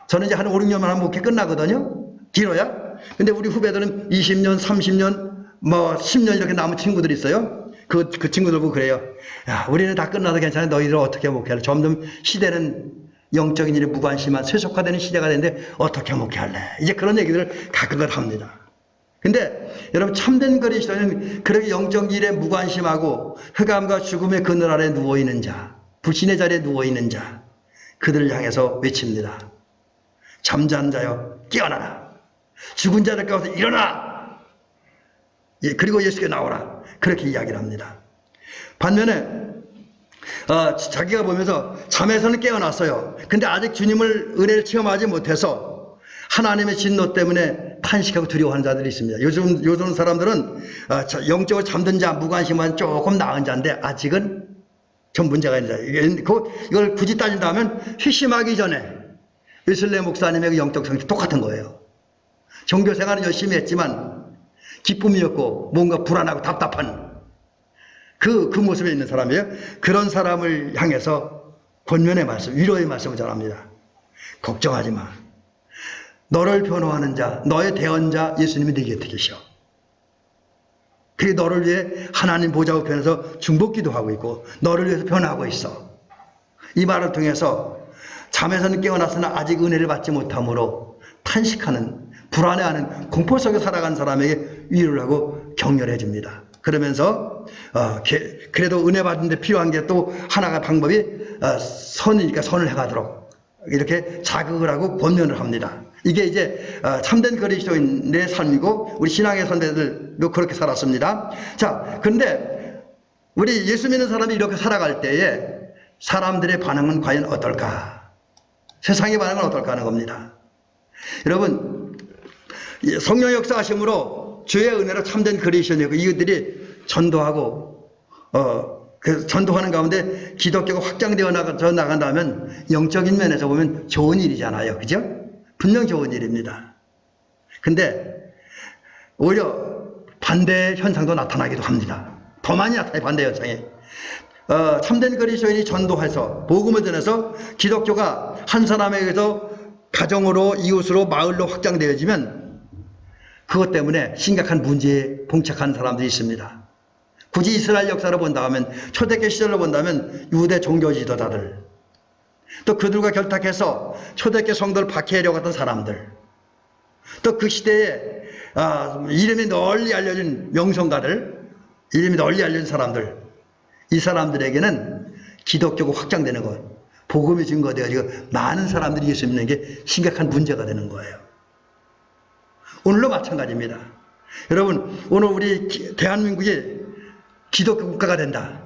Speaker 1: 저는 이제 한 5, 6년만 하면 목회 끝나거든요. 길어야. 근데 우리 후배들은 20년, 30년, 10년 이렇게 남은 친구들이 있어요. 그 친구들 보고 그래요. 야, 우리는 다 끝나도 괜찮아. 너희들 어떻게 목회할래? 점점 시대는 영적인 일에 무관심한 세속화되는 시대가 되는데 어떻게 목회할래? 이제 그런 얘기들을 가끔가다 합니다. 근데 여러분, 참된 그리스도인은 그렇게 영적 일에 무관심하고 흑암과 죽음의 그늘 아래 누워있는 자, 불신의 자리에 누워있는 자, 그들을 향해서 외칩니다. 잠자는 자여 깨어나라. 죽은 자들 가운데 일어나. 그리고 예수께 나오라. 그렇게 이야기를 합니다. 반면에 자기가 보면서 잠에서는 깨어났어요. 근데 아직 주님을 은혜를 체험하지 못해서 하나님의 진노 때문에 탄식하고 두려워하는 자들이 있습니다. 요즘 사람들은 영적으로 잠든 자, 무관심한 조금 나은 자인데 아직은 전 문제가 있는 자. 이걸 굳이 따진다면 회심하기 전에 웨슬레 목사님의 영적 상태 똑같은 거예요. 종교 생활은 열심히 했지만 기쁨이 없고 뭔가 불안하고 답답한 그 모습에 있는 사람이에요. 그런 사람을 향해서 권면의 말씀, 위로의 말씀을 전합니다. 걱정하지 마. 너를 변호하는 자, 너의 대언자 예수님이 네 곁에 계셔. 그게 너를 위해 하나님 보좌 우편에서 중보기도 하고 있고 너를 위해서 변호하고 있어. 이 말을 통해서 잠에서는 깨어났으나 아직 은혜를 받지 못함으로 탄식하는, 불안해하는, 공포 속에 살아간 사람에게 위로를 하고 격려해 줍니다. 그러면서 그래도 은혜 받는 데 필요한 게 또 하나가 방법이 선이니까 선을 행하도록 이렇게 자극을 하고 권면을 합니다. 이게 이제 참된 그리스도인의 삶이고 우리 신앙의 선배들도 그렇게 살았습니다. 자, 그런데 우리 예수 믿는 사람이 이렇게 살아갈 때에 사람들의 반응은 과연 어떨까? 세상의 반응은 어떨까 하는 겁니다. 여러분, 성령 역사하심으로 주의 은혜로 참된 그리스도인이고 이들이 전도하고 그 전도하는 가운데 기독교가 확장되어 나간다면 영적인 면에서 보면 좋은 일이잖아요. 그죠? 분명 좋은 일입니다. 근데 오히려 반대 현상도 나타나기도 합니다. 더 많이 나타나요. 반대 현상이. 참된 그리스도인이 전도해서 복음을 전해서 기독교가 한 사람에게서 가정으로, 이웃으로, 마을로 확장되어지면 그것 때문에 심각한 문제에 봉착한 사람들이 있습니다. 굳이 이스라엘 역사로 본다면, 초대교회 시절로 본다면 유대 종교 지도자들, 또 그들과 결탁해서 초대교회 성도를 박해하려고 했던 사람들, 또 그 시대에 이름이 널리 알려진 명성가들, 이름이 널리 알려진 사람들, 이 사람들에게는 기독교가 확장되는 것, 복음이 증거되어지고 많은 사람들이 예수 믿는 게 심각한 문제가 되는 거예요. 오늘도 마찬가지입니다. 여러분, 오늘 우리 대한민국이 기독교 국가가 된다.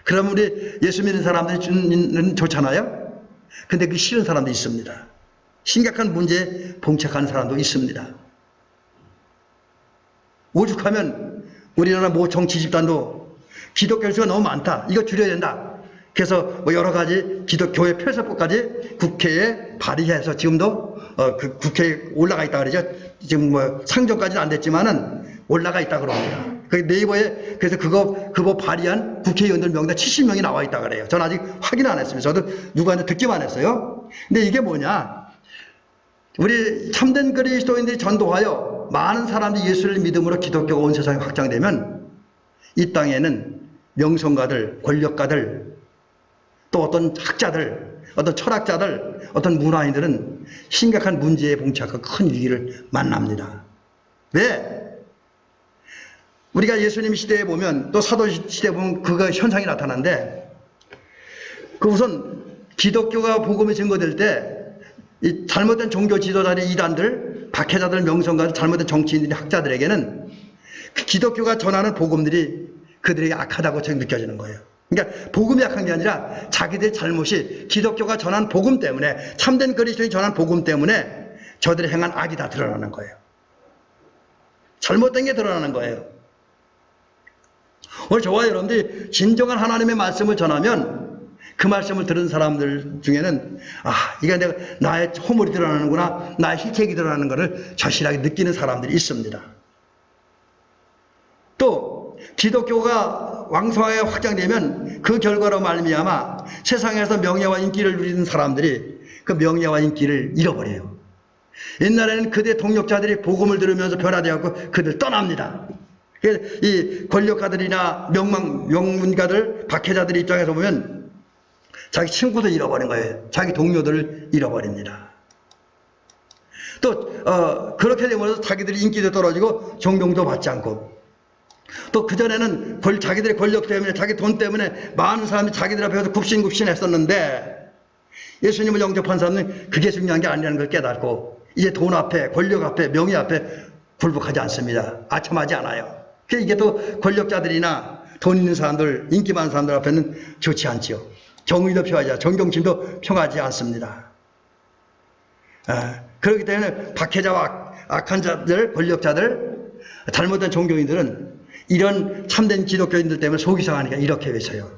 Speaker 1: 그러면 우리 예수 믿는 사람들이 좋잖아요? 근데 그 싫은 사람도 있습니다. 심각한 문제에 봉착하는 사람도 있습니다. 오죽하면 우리나라 모 정치 집단도 기독교 수가 너무 많다. 이거 줄여야 된다. 그래서 뭐 여러 가지 기독교회 폐쇄법까지 국회에 발의해서 지금도 그 국회에 올라가 있다 그러죠. 지금 뭐 상정까지는 안 됐지만은 올라가 있다 그럽니다. 그 네이버에 그래서 그거 발의한 국회의원들 명단 70명이 나와 있다 그래요. 저는 아직 확인 안 했습니다. 저도 누구한테 듣기만 했어요. 근데 이게 뭐냐? 우리 참된 그리스도인들이 전도하여 많은 사람들이 예수를 믿음으로 기독교가 온 세상에 확장되면 이 땅에는 명성가들, 권력가들, 또 어떤 학자들, 어떤 철학자들, 어떤 문화인들은 심각한 문제에 봉착하고 큰 위기를 만납니다. 왜? 우리가 예수님 시대에 보면 또 사도 시대에 보면 그거 현상이 나타나는데 그 우선 기독교가 복음이 증거될 때 이 잘못된 종교 지도자들, 이단들, 박해자들, 명성가들, 잘못된 정치인들이 학자들에게는 그 기독교가 전하는 복음들이 그들에게 악하다고 느껴지는 거예요. 그러니까 복음이 악한 게 아니라 자기들의 잘못이 기독교가 전한 복음 때문에 참된 그리스도인이 전한 복음 때문에 저들이 행한 악이 다 드러나는 거예요. 잘못된 게 드러나는 거예요. 오늘 저와 여러분들이 진정한 하나님의 말씀을 전하면 그 말씀을 들은 사람들 중에는 이게 내가 나의 허물이 드러나는구나, 나의 희책이 드러나는 것을 절실하게 느끼는 사람들이 있습니다. 또 기독교가 왕성하게 확장되면 그 결과로 말미암아 세상에서 명예와 인기를 누리는 사람들이 그 명예와 인기를 잃어버려요. 옛날에는 그대 동력자들이 복음을 들으면서 변화되었고 그들 떠납니다. 이 권력가들이나 명문가들, 박해자들 입장에서 보면 자기 친구도 잃어버린 거예요. 자기 동료들을 잃어버립니다. 또 그렇게 되면서 자기들이 인기도 떨어지고 존경도 받지 않고 또 그전에는 자기들의 권력 때문에 자기 돈 때문에 많은 사람이 자기들 앞에서 굽신굽신했었는데 예수님을 영접한 사람은 그게 중요한 게 아니라는 걸 깨닫고 이제 돈 앞에, 권력 앞에, 명예 앞에 굴복하지 않습니다. 아첨하지 않아요. 이게 또 권력자들이나 돈 있는 사람들, 인기 많은 사람들 앞에는 좋지 않죠. 정의도 표하지, 존경심도 표하지 않습니다. 그렇기 때문에 박해자와 악한 자들, 권력자들, 잘못된 종교인들은 이런 참된 기독교인들 때문에 속이 상하니까 이렇게 외쳐요.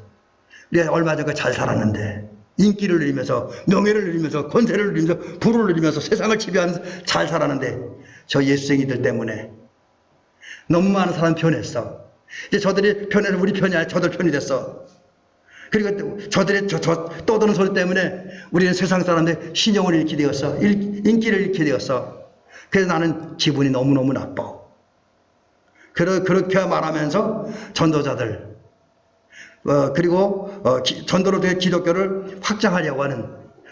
Speaker 1: 우리가 얼마 전에 잘 살았는데 인기를 누리면서 명예를 누리면서 권세를 누리면서 부를 누리면서 세상을 지배하면서 잘 살았는데 저 예수쟁이들 때문에 너무 많은 사람이 변했어. 이제 저들이 변해서 우리 편이 아니라 저들 편이 됐어. 그리고 저들의 떠드는 소리 때문에 우리는 세상 사람들 신용을 잃게 되었어. 인기를 잃게 되었어. 그래서 나는 기분이 너무너무 나빠. 그렇게 말하면서 전도자들 그리고 전도로 된 기독교를 확장하려고 하는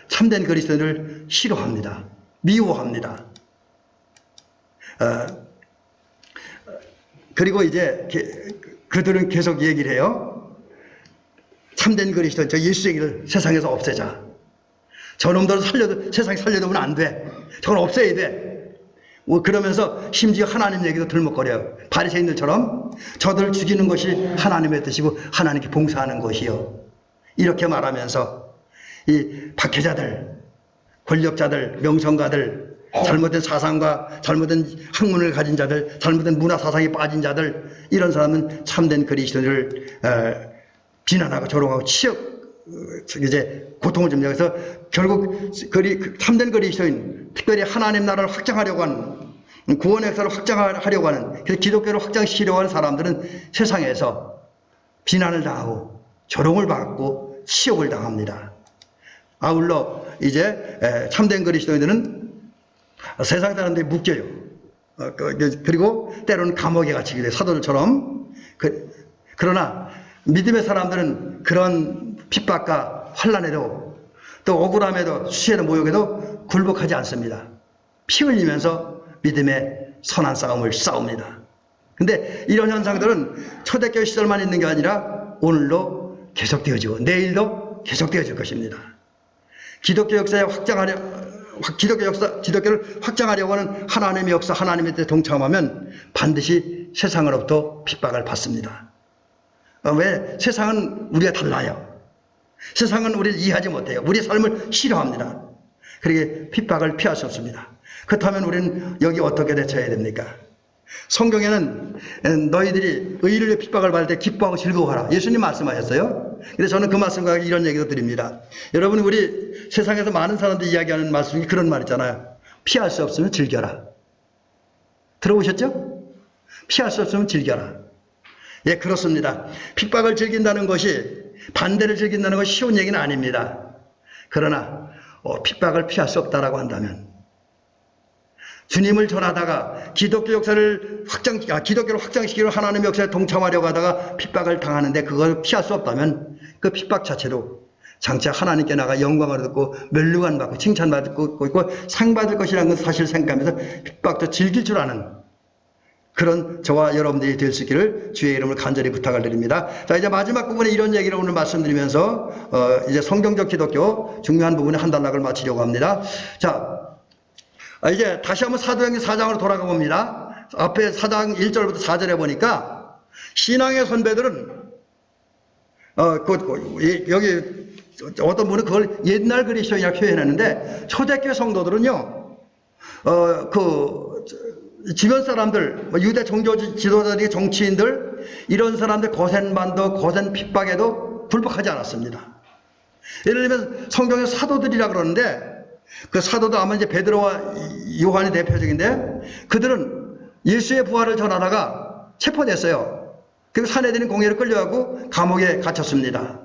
Speaker 1: 참된 그리스도인을 싫어합니다. 미워합니다. 그리고 이제 그들은 계속 얘기를 해요. 참된 그리스도, 저 예수쟁이를 세상에서 없애자. 저놈들을 세상에 살려두면 안 돼. 저건 없애야 돼. 그러면서 심지어 하나님 얘기도 들먹거려요. 바리새인들처럼 저들을 죽이는 것이 하나님의 뜻이고 하나님께 봉사하는 것이요. 이렇게 말하면서 이 박해자들, 권력자들, 명성가들, 잘못된 사상과 잘못된 학문을 가진 자들, 잘못된 문화 사상에 빠진 자들, 이런 사람은 참된 그리스도를 비난하고 조롱하고 이제 고통을 줍니다. 그래서 결국 참된 그리스도인, 특별히 하나님 나라를 확장하려고 하는, 구원의 역사를 확장하려고 하는, 그래서 기독교를 확장시키려고 하는 사람들은 세상에서 비난을 당하고 조롱을 받고 치욕을 당합니다. 아울러 이제 참된 그리스도인들은 세상 사람들이 묶여요. 그리고 때로는 감옥에 갇히게 돼요. 사도들처럼. 그러나 믿음의 사람들은 그런 핍박과 환난에도 또 억울함에도 수치에도 모욕에도 굴복하지 않습니다. 피 흘리면서 믿음의 선한 싸움을 싸웁니다. 근데 이런 현상들은 초대교회 시절만 있는 게 아니라 오늘도 계속되어지고 내일도 계속되어질 것입니다. 기독교를 확장하려고 하는 하나님의 역사, 하나님의 뜻에 동참하면 반드시 세상으로부터 핍박을 받습니다. 왜? 세상은 우리가 달라요. 세상은 우리를 이해하지 못해요. 우리의 삶을 싫어합니다. 그러기에 핍박을 피할 수 없습니다. 그렇다면 우리는 여기 어떻게 대처해야 됩니까? 성경에는 너희들이 의인을 핍박을 받을 때 기뻐하고 즐거워하라. 예수님 말씀하셨어요. 그래서 저는 그 말씀과 이런 얘기도 드립니다. 여러분, 우리 세상에서 많은 사람들이 이야기하는 말씀 중에 그런 말 있잖아요. 피할 수 없으면 즐겨라. 들어보셨죠? 피할 수 없으면 즐겨라. 예, 그렇습니다. 핍박을 즐긴다는 것이, 반대를 즐긴다는 것이 쉬운 얘기는 아닙니다. 그러나 핍박을 피할 수 없다라고 한다면, 주님을 전하다가 기독교를 확장시키려 하나님의 역사에 동참하려고 하다가 핍박을 당하는데 그걸 피할 수 없다면 그 핍박 자체도 장차 하나님께 나가 영광을 얻고 멸류관 받고 칭찬받고 있고 상 받을 것이라는 건 사실 생각하면서 핍박도 즐길 줄 아는 그런 저와 여러분들이 될 수 있기를 주의 이름으로 간절히 부탁을 드립니다. 자, 이제 마지막 부분에 이런 얘기를 오늘 말씀드리면서 이제 성경적 기독교 중요한 부분에 한 단락을 마치려고 합니다. 자, 이제 다시 한번 사도행전 4장으로 돌아가 봅니다. 앞에 4장 1절부터 4절에 보니까 신앙의 선배들은 여기 어떤 분은 그걸 옛날 그리스도인이라고 표현했는데, 초대교회 성도들은요 주변 사람들, 유대 종교 지도자들이, 정치인들, 이런 사람들 고센반도 고센 핍박에도 불복하지 않았습니다. 예를 들면 성경에 사도들이라 그러는데, 그 사도도 아마 이제 베드로와 요한이 대표적인데, 그들은 예수의 부활을 전하다가 체포됐어요. 그리고 사내들인 공회로 끌려가고 감옥에 갇혔습니다.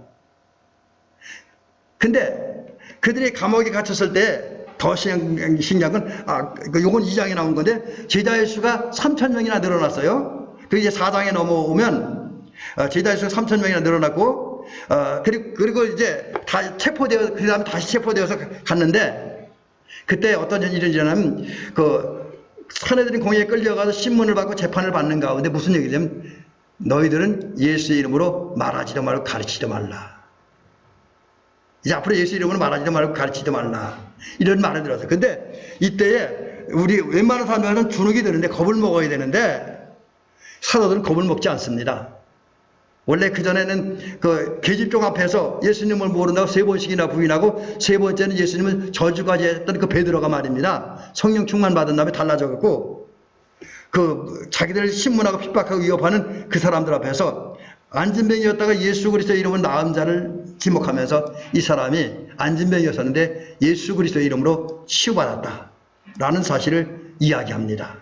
Speaker 1: 근데 그들이 감옥에 갇혔을 때 더 신기한 건, 요건 2장에 나온 건데, 제자의 수가 3,000명이나 늘어났어요. 그 이제 4장에 넘어오면 제자의 수가 3,000명이나 늘어났고, 그리고 이제 다 체포되어, 그 다음에 다시 체포되어서 갔는데, 그때 어떤 일이 일어나면, 사내들인 공회에 끌려가서 신문을 받고 재판을 받는 가운데 무슨 얘기냐면, 너희들은 예수의 이름으로 말하지도 말고 가르치지도 말라. 이제 앞으로 예수 이름으로 말하지도 말고 가르치지도 말라. 이런 말을 들었어요. 근데 이때에 우리 웬만한 사람들은 주눅이 드는데 겁을 먹어야 되는데, 사도들은 겁을 먹지 않습니다. 원래 그전에는 그 계집종 앞에서 예수님을 모른다고 3번씩이나 부인하고, 3번째는 예수님을 저주까지 했던 그 베드로가 말입니다. 성령 충만 받은 다음에 달라져갖고 자기들 신문하고 핍박하고 위협하는 그 사람들 앞에서 안진병이었다가 예수 그리스도의 이름으로 나은 자를 지목하면서 이 사람이 안진병이었었는데 예수 그리스도의 이름으로 치유받았다 라는 사실을 이야기합니다.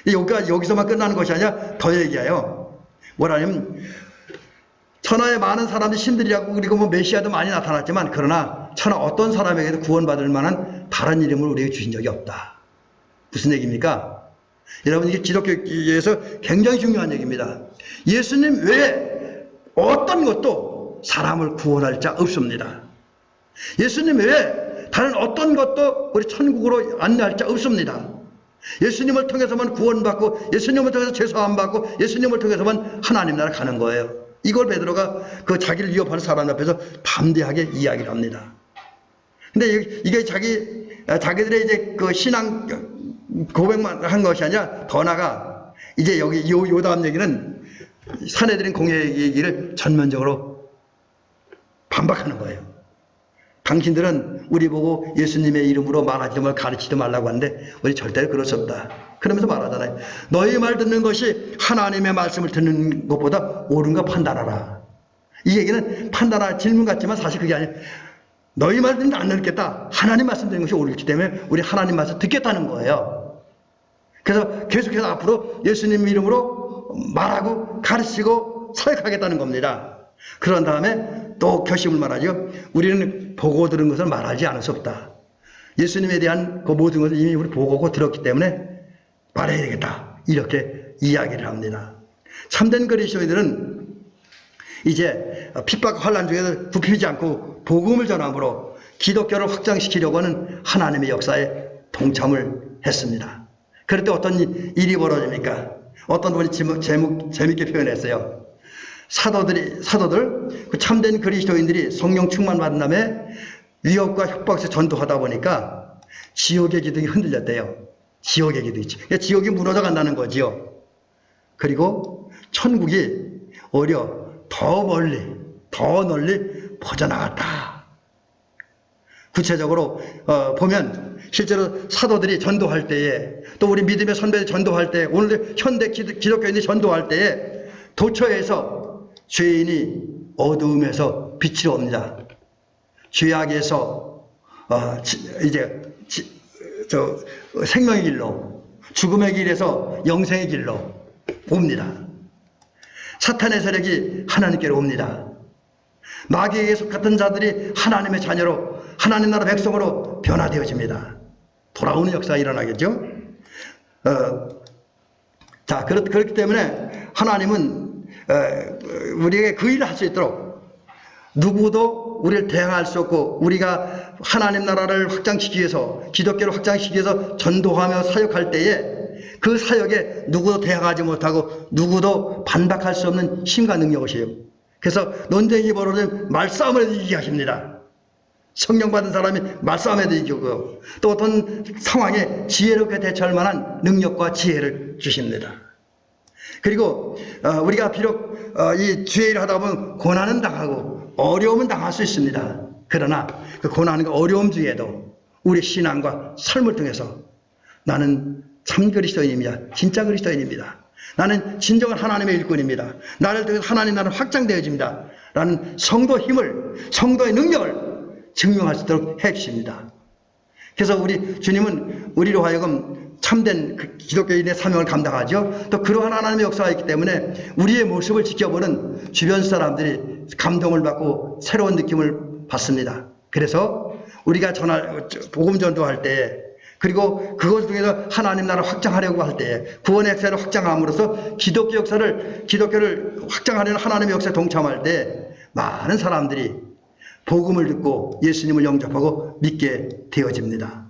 Speaker 1: 여기서만 끝나는 것이 아니라 더 얘기해요. 뭐라냐면, 천하에 많은 사람들이 신들이라고, 그리고 뭐 메시아도 많이 나타났지만, 그러나 천하 어떤 사람에게도 구원받을 만한 다른 이름을 우리에게 주신 적이 없다. 무슨 얘기입니까? 여러분, 이게 기독교에서 굉장히 중요한 얘기입니다. 예수님 외에 어떤 것도 사람을 구원할 자 없습니다. 예수님 외에 다른 어떤 것도 우리 천국으로 안내할 자 없습니다. 예수님을 통해서만 구원받고, 예수님을 통해서 죄사함 받고, 예수님을 통해서만 하나님 나라 가는 거예요. 이걸 베드로가 자기를 위협하는 사람 앞에서 담대하게 이야기를 합니다. 근데 이게 자기들의 이제 신앙 고백만 한 것이 아니라 더 나아가 이제 여기 요 다음 얘기는 사내들인 공회 얘기를 전면적으로 반박하는 거예요. 당신들은 우리 보고 예수님의 이름으로 말하지도 말고 가르치지도 말라고 하는데 우리 절대로 그럴 수 없다. 그러면서 말하잖아요. 너희 말 듣는 것이 하나님의 말씀을 듣는 것보다 옳은가 판단하라. 이 얘기는 판단할 질문 같지만 사실 그게 아니에요. 너희 말 듣는 안 듣겠다. 하나님 말씀 듣는 것이 옳기 때문에 우리 하나님 말씀 듣겠다는 거예요. 그래서 계속해서 앞으로 예수님 이름으로 말하고 가르치고 사역하겠다는 겁니다. 그런 다음에 또 결심을 말하죠. 우리는 보고 들은 것을 말하지 않을 수 없다. 예수님에 대한 그 모든 것을 이미 우리 보고 들었기 때문에 말해야 되겠다. 이렇게 이야기를 합니다. 참된 그리스도인들은 이제 핍박 환난 중에도 굽히지 않고 복음을 전함으로 기독교를 확장시키려고 하는 하나님의 역사에 동참을 했습니다. 그럴 때 어떤 일이 벌어집니까? 어떤 분이 재밌게 표현했어요. 사도들, 그 참된 그리스도인들이 성령 충만 받은 다음에 위협과 협박에서 전도하다 보니까 지옥의 기둥이 흔들렸대요. 지옥의 기둥이. 그러니까 지옥이 무너져 간다는 거지요. 그리고 천국이 오히려 더 널리 퍼져나갔다. 구체적으로 보면 실제로 사도들이 전도할 때에, 또 우리 믿음의 선배들이 전도할 때, 오늘 현대 기독교인들이 전도할 때에 도처에서 죄인이 어두움에서 빛으로 옵니다. 죄악에서 생명의 길로, 죽음의 길에서 영생의 길로 옵니다. 사탄의 세력이 하나님께로 옵니다. 마귀에게 속했던 자들이 하나님의 자녀로, 하나님 나라 백성으로 변화되어집니다. 돌아오는 역사가 일어나겠죠. 그렇기 때문에 하나님은 우리에게 그 일을 할 수 있도록 누구도 우리를 대항할 수 없고, 우리가 하나님 나라를 확장시키기 위해서, 기독교를 확장시키기 위해서 전도하며 사역할 때에 그 사역에 누구도 대항하지 못하고 누구도 반박할 수 없는 힘과 능력이시요. 그래서 논쟁이 벌어지면 말싸움을 이기게 하십니다. 성령 받은 사람이 말싸움에도 이기고, 또 어떤 상황에 지혜롭게 대처할 만한 능력과 지혜를 주십니다. 그리고 우리가 비록 이 죄를 하다 보면 고난은 당하고 어려움은 당할 수 있습니다. 그러나 그 고난과 어려움 중에도 우리 신앙과 삶을 통해서 나는 참 그리스도인입니다. 진짜 그리스도인입니다. 나는 진정한 하나님의 일꾼입니다. 나를 통해서 하나님 나라는 확장되어집니다. 라는 성도의 힘을, 성도의 능력을 증명할 수 있도록 해주십니다. 그래서 우리 주님은 우리로 하여금 참된 기독교인의 사명을 감당하죠. 또 그러한 하나님의 역사가 있기 때문에 우리의 모습을 지켜보는 주변 사람들이 감동을 받고 새로운 느낌을 받습니다. 그래서 우리가 복음 전도할 때, 그리고 그것 중에서 하나님 나라를 확장하려고 할 때, 구원의 역사를 확장함으로써 기독교를 확장하려는 하나님의 역사에 동참할 때 많은 사람들이 복음을 듣고 예수님을 영접하고 믿게 되어집니다.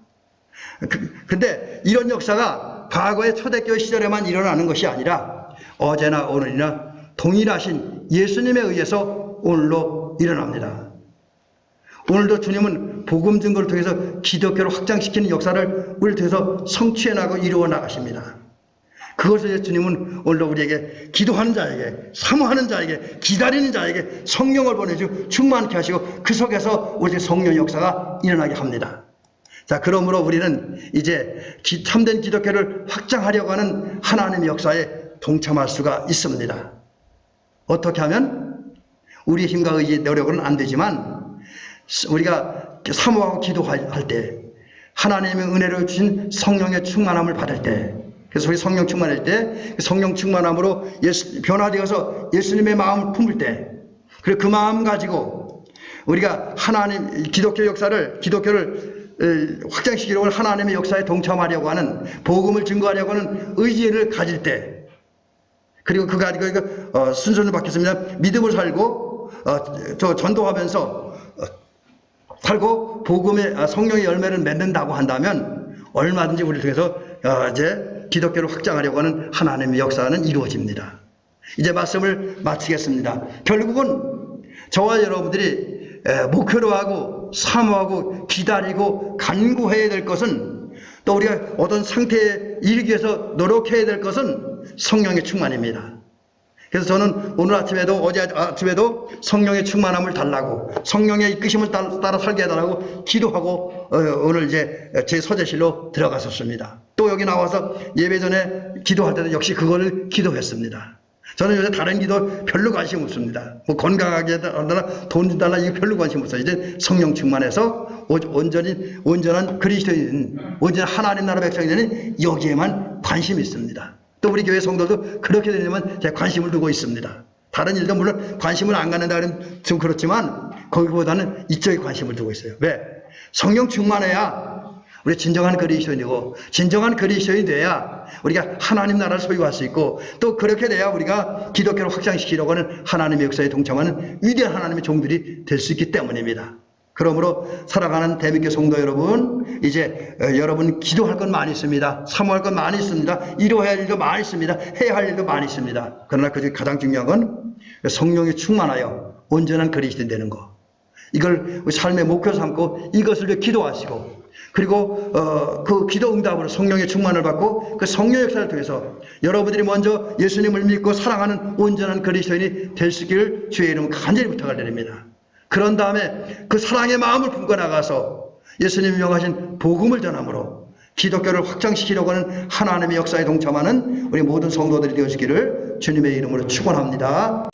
Speaker 1: 근데 이런 역사가 과거의 초대교회 시절에만 일어나는 것이 아니라 어제나 오늘이나 동일하신 예수님에 의해서 오늘로 일어납니다. 오늘도 주님은 복음 증거를 통해서 기독교를 확장시키는 역사를 우리를 통해서 성취해 나가고 이루어 나가십니다. 그것을 주님은 오늘도 우리에게 기도하는 자에게, 사모하는 자에게, 기다리는 자에게 성령을 보내주고 충만케 하시고 그 속에서 우리의 성령의 역사가 일어나게 합니다. 자, 그러므로 우리는 이제 참된 기독교를 확장하려고 하는 하나님의 역사에 동참할 수가 있습니다. 어떻게 하면? 우리의 힘과 의지의 노력은 안 되지만 우리가 사모하고 기도할 때, 하나님의 은혜로 주신 성령의 충만함을 받을 때, 그래서 우리 성령 충만할 때, 성령 충만함으로 변화되어서 예수님의 마음을 품을 때, 그리고 그 마음 가지고 우리가 기독교를 확장시키려고 하는 하나님의 역사에 동참하려고 하는, 복음을 증거하려고 하는 의지를 가질 때, 그리고 그거 가지고 순서는 바뀌었습니다. 믿음을 살고 전도하면서 살고 복음의 성령의 열매를 맺는다고 한다면 얼마든지 우리를 통해서 이제 기독교를 확장하려고 하는 하나님의 역사는 이루어집니다. 이제 말씀을 마치겠습니다. 결국은 저와 여러분들이 목표로 하고 사모하고 기다리고 간구해야 될 것은, 또 우리가 어떤 상태에 이르기 위해서 노력해야 될 것은 성령의 충만입니다. 그래서 저는 오늘 아침에도, 어제 아침에도 성령의 충만함을 달라고, 성령의 이끄심을 따라 살게 해달라고 기도하고 오늘 이제 제 서재실로 들어갔었습니다. 또 여기 나와서 예배 전에 기도할 때도 역시 그걸 기도했습니다. 저는 요새 다른 기도 별로 관심 없습니다. 뭐 건강하게 해달라, 돈 달라, 이거 별로 관심 없어요. 이제 성령 충만해서 온전한 그리스도인, 온전한 하나님 나라 백성이 되는 여기에만 관심이 있습니다. 또 우리 교회 성도도 그렇게 되려면 제가 관심을 두고 있습니다. 다른 일도 물론 관심을 안 갖는다 그러면 좀 그렇지만 거기보다는 이쪽에 관심을 두고 있어요. 왜? 성령 충만해야 우리 진정한 그리스도인이고, 진정한 그리스도인이 돼야 우리가 하나님 나라를 소유할 수 있고, 또 그렇게 돼야 우리가 기독교를 확장시키려고 하는 하나님의 역사에 동참하는 위대한 하나님의 종들이 될 수 있기 때문입니다. 그러므로 살아가는 대민교 성도 여러분, 이제 여러분 기도할 건 많이 있습니다. 사모할 건 많이 있습니다. 이루어야 할 일도 많이 있습니다. 해야 할 일도 많이 있습니다. 그러나 그중에 가장 중요한 건 성령이 충만하여 온전한 그리스도인 되는 거. 이걸 삶의 목표로 삼고 이것을 위해 기도하시고, 그리고 그 기도 응답으로 성령의 충만을 받고 그 성령의 역사를 통해서 여러분들이 먼저 예수님을 믿고 사랑하는 온전한 그리스도인이 될 수 있기를 주의 이름으로 간절히 부탁을 드립니다. 그런 다음에 그 사랑의 마음을 품고 나가서 예수님이 명하신 복음을 전함으로 기독교를 확장시키려고 하는 하나님의 역사에 동참하는 우리 모든 성도들이 되어지기를 주님의 이름으로 축원합니다.